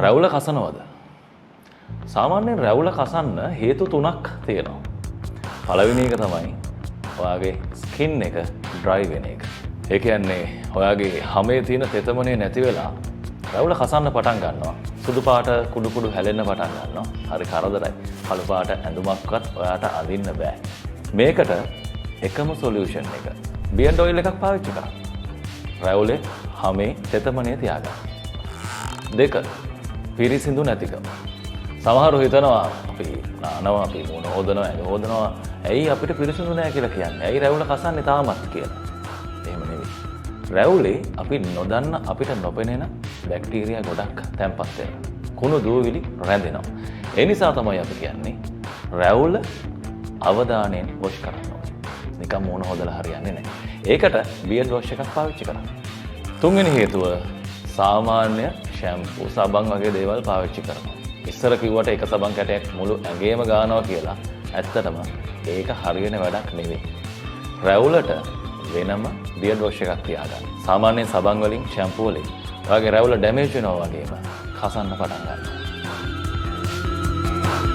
රැවුල කසනවද? සාමාන්‍යයෙන් රැවුල කසන්න හේතු තුනක් තියෙනවා. පළවෙනි එක තමයි ඔයාගේ ස්කින් එක ඩ්‍රයි වෙන එක. ඒ කියන්නේ ඔයාගේ හැමේ තියෙන තෙතමනේ නැති වෙලා රැවුල කසන්න පටන් ගන්නවා. සුදු පාට කුඩු කුඩු හැලෙන්න පටන් ගන්නවා. හරි කරදරයි. කළු පාට ඇඳුමක්වත් ඔයාට අඳින්න බෑ. මේකට එකම සොලියුෂන් එක බියන්ඩ් ඔයිල් එකක් පාවිච්චි කරන්න. රැවුලේ හැමේ තෙතමනේ තියාගන්න. දෙක පිරිසිදු නැතිකම. සමහරව හිතනවා අපි නානවා අපි මොන හොදනවා ඇඟ හොදනවා ඇයි අපිට පිරිසිදු නැහැ කියලා කියන්නේ. ඇයි රැවුල කසන්නේ තාමත් කියලා. එහෙම නෙවෙයි. රැවුලේ අපි නොදන්න අපිට නොපෙනෙන බැක්ටීරියා ගොඩක් තැන්පත් වෙනවා. කුණු දූවිලි රැඳෙනවා. ඒ නිසා තමයි අපි කියන්නේ රැවුල අවධානයෙන් වොෂ් කරන්න ඕනේ. නිකන් මොන හොදලා හරියන්නේ නැහැ. ඒකට බියර්ඩ් වොෂ් එකක් පාවිච්චි කරන්න. තුන්වෙනි හේතුව සාමාන්‍ය ෂැම්පූ සබන් වගේ දේවල් පාවිච්චි කරනවා. ඉස්සර කිව්වට එක සබන් කැටයක් මුළු ඇඟේම ගානවා කියලා ඇත්තටම ඒක හරියන වැඩක් නෙවෙයි. රැවුලට වෙනම බියර්ඩ් වොෂ් එකක් තියාගන්න. සාමාන්‍යයෙන් සබන් වලින් ෂැම්පූ වලින් ඔයාගේ රැවුල ඩැමේජ් වෙනවා වගේම කසන්න පටන් ගන්නවා.